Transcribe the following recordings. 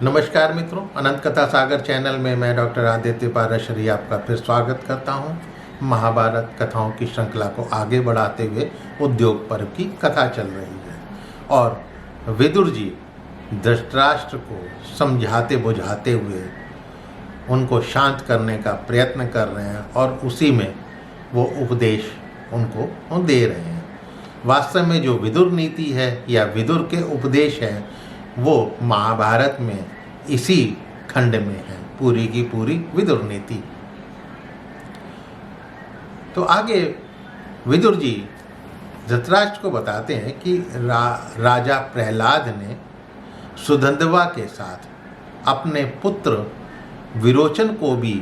नमस्कार मित्रों, अनंत कथा सागर चैनल में मैं डॉक्टर आदित्य पाराशरी आपका फिर स्वागत करता हूं। महाभारत कथाओं की श्रृंखला को आगे बढ़ाते हुए उद्योग पर्व की कथा चल रही है और विदुर जी धृतराष्ट्र को समझाते बुझाते हुए उनको शांत करने का प्रयत्न कर रहे हैं और उसी में वो उपदेश उनको दे रहे हैं। वास्तव में जो विदुर नीति है या विदुर के उपदेश है वो महाभारत में इसी खंड में है, पूरी की पूरी विदुर नीति। तो आगे विदुर जी धृतराष्ट्र को बताते हैं कि राजा प्रहलाद ने सुधन्ववा के साथ अपने पुत्र विरोचन को भी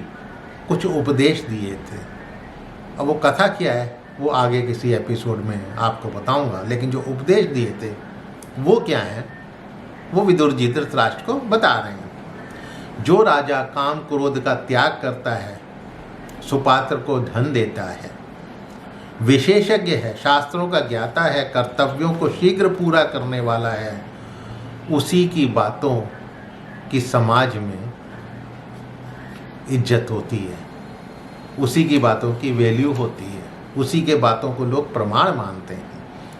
कुछ उपदेश दिए थे। अब वो कथा क्या है वो आगे किसी एपिसोड में आपको बताऊंगा, लेकिन जो उपदेश दिए थे वो क्या है वो विदुर जी धृतराष्ट्र को बता रहे हैं। जो राजा काम क्रोध का त्याग करता है, सुपात्र को धन देता है, विशेषज्ञ है, शास्त्रों का ज्ञाता है, कर्तव्यों को शीघ्र पूरा करने वाला है, उसी की बातों की समाज में इज्जत होती है, उसी की बातों की वैल्यू होती है, उसी के बातों को लोग प्रमाण मानते हैं।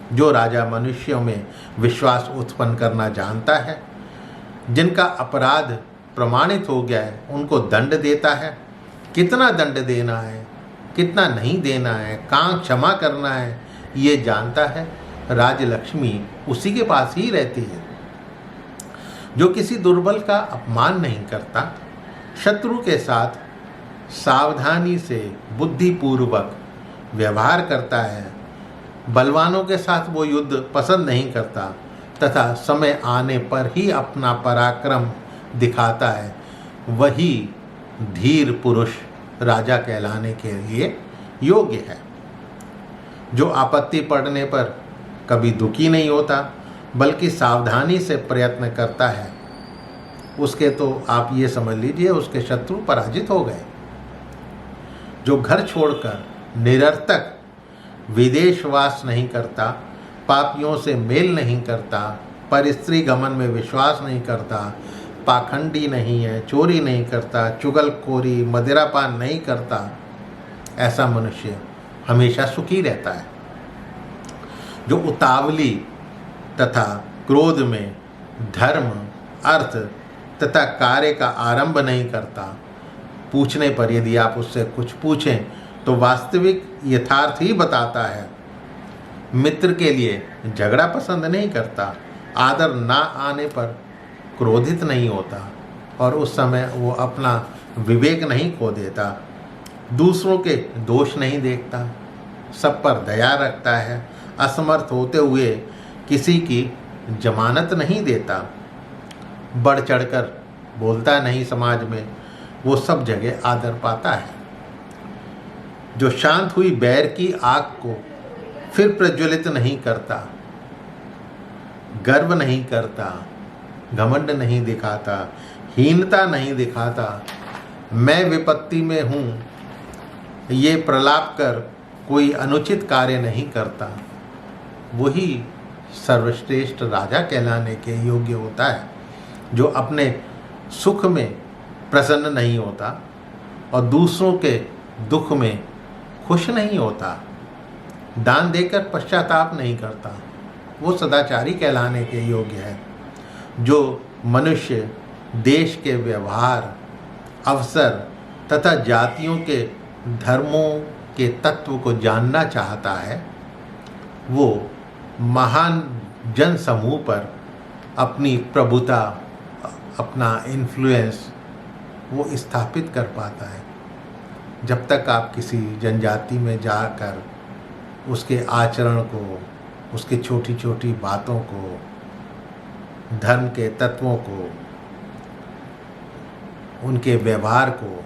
जो राजा मनुष्यों में विश्वास उत्पन्न करना जानता है, जिनका अपराध प्रमाणित हो गया है, उनको दंड देता है। कितना दंड देना है, कितना नहीं देना है, कहाँ क्षमा करना है, ये जानता है। राजलक्ष्मी उसी के पास ही रहती है। जो किसी दुर्बल का अपमान नहीं करता, शत्रु के साथ सावधानी से बुद्धिपूर्वक व्यवहार करता है, बलवानों के साथ वो युद्ध पसंद नहीं करता तथा समय आने पर ही अपना पराक्रम दिखाता है, वही धीर पुरुष राजा कहलाने के लिए योग्य है। जो आपत्ति पड़ने पर कभी दुखी नहीं होता बल्कि सावधानी से प्रयत्न करता है, उसके तो आप ये समझ लीजिए उसके शत्रु पराजित हो गए। जो घर छोड़कर निरर्थक विदेशवास नहीं करता, पापियों से मेल नहीं करता, पर स्त्री गमन में विश्वास नहीं करता, पाखंडी नहीं है, चोरी नहीं करता, चुगलखोरी मदिरापान नहीं करता, ऐसा मनुष्य हमेशा सुखी रहता है। जो उतावली तथा क्रोध में धर्म, अर्थ तथा कार्य का आरंभ नहीं करता, पूछने पर यदि आप उससे कुछ पूछें तो वास्तविक यथार्थ ही बताता है, मित्र के लिए झगड़ा पसंद नहीं करता, आदर ना आने पर क्रोधित नहीं होता और उस समय वो अपना विवेक नहीं खो देता, दूसरों के दोष नहीं देखता, सब पर दया रखता है, असमर्थ होते हुए किसी की जमानत नहीं देता, बढ़ चढ़कर बोलता नहीं, समाज में वो सब जगह आदर पाता है। जो शांत हुई बैर की आग को फिर प्रज्वलित नहीं करता, गर्व नहीं करता, घमंड नहीं दिखाता, हीनता नहीं दिखाता, मैं विपत्ति में हूँ ये प्रलाप कर कोई अनुचित कार्य नहीं करता, वही सर्वश्रेष्ठ राजा कहलाने के योग्य होता है। जो अपने सुख में प्रसन्न नहीं होता और दूसरों के दुख में खुश नहीं होता, दान देकर पश्चाताप नहीं करता, वो सदाचारी कहलाने के योग्य है। जो मनुष्य देश के व्यवहार, अवसर तथा जातियों के धर्मों के तत्व को जानना चाहता है, वो महान जन समूह पर अपनी प्रभुता, अपना इन्फ्लुएंस वो स्थापित कर पाता है। जब तक आप किसी जनजाति में जाकर उसके आचरण को, उसके छोटी छोटी बातों को, धर्म के तत्वों को, उनके व्यवहार को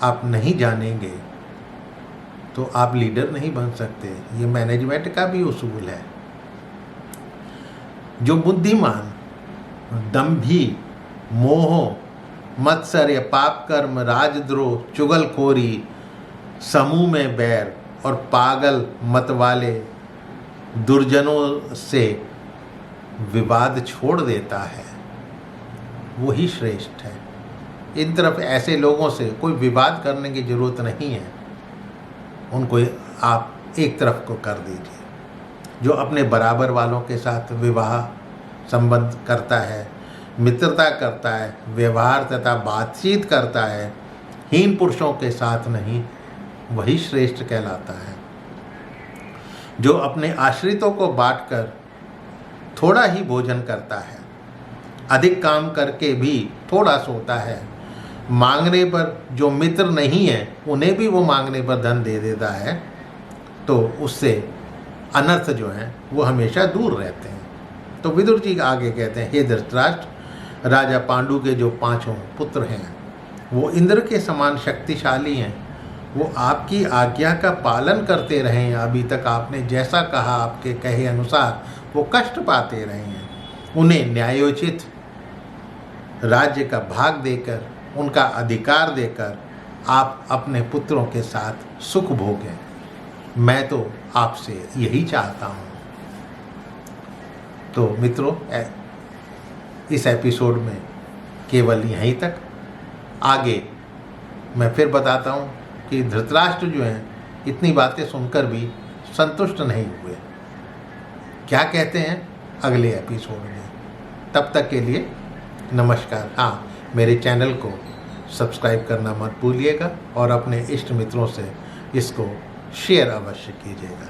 आप नहीं जानेंगे तो आप लीडर नहीं बन सकते। ये मैनेजमेंट का भी उसूल है। जो बुद्धिमान दंभी, मोह, मत्सर्य, पाप कर्म, राजद्रोह, चुगलखोरी, समूह में बैर और पागल मत वाले दुर्जनों से विवाद छोड़ देता है, वही श्रेष्ठ है। इन तरफ ऐसे लोगों से कोई विवाद करने की ज़रूरत नहीं है, उनको आप एक तरफ को कर दीजिए। जो अपने बराबर वालों के साथ विवाह संबंध करता है, मित्रता करता है, व्यवहार तथा बातचीत करता है, हीन पुरुषों के साथ नहीं, वही श्रेष्ठ कहलाता है। जो अपने आश्रितों को बांटकर थोड़ा ही भोजन करता है, अधिक काम करके भी थोड़ा सोता है, मांगने पर जो मित्र नहीं है उन्हें भी वो मांगने पर धन दे देता है, तो उससे अनर्थ जो हैं वो हमेशा दूर रहते हैं। तो विदुर जी आगे कहते हैं, हे धृतराष्ट्र, राजा पांडु के जो 5 पुत्र हैं वो इंद्र के समान शक्तिशाली हैं। वो आपकी आज्ञा का पालन करते रहे हैं। अभी तक आपने जैसा कहा, आपके कहे अनुसार वो कष्ट पाते रहे हैं। उन्हें न्यायोचित राज्य का भाग देकर, उनका अधिकार देकर आप अपने पुत्रों के साथ सुख भोगें। मैं तो आपसे यही चाहता हूँ। तो मित्रों, इस एपिसोड में केवल यहीं तक। आगे मैं फिर बताता हूँ कि धृतराष्ट्र जो हैं इतनी बातें सुनकर भी संतुष्ट नहीं हुए। क्या कहते हैं अगले एपिसोड में। तब तक के लिए नमस्कार। हाँ, मेरे चैनल को सब्सक्राइब करना मत भूलिएगा और अपने इष्ट मित्रों से इसको शेयर अवश्य कीजिएगा।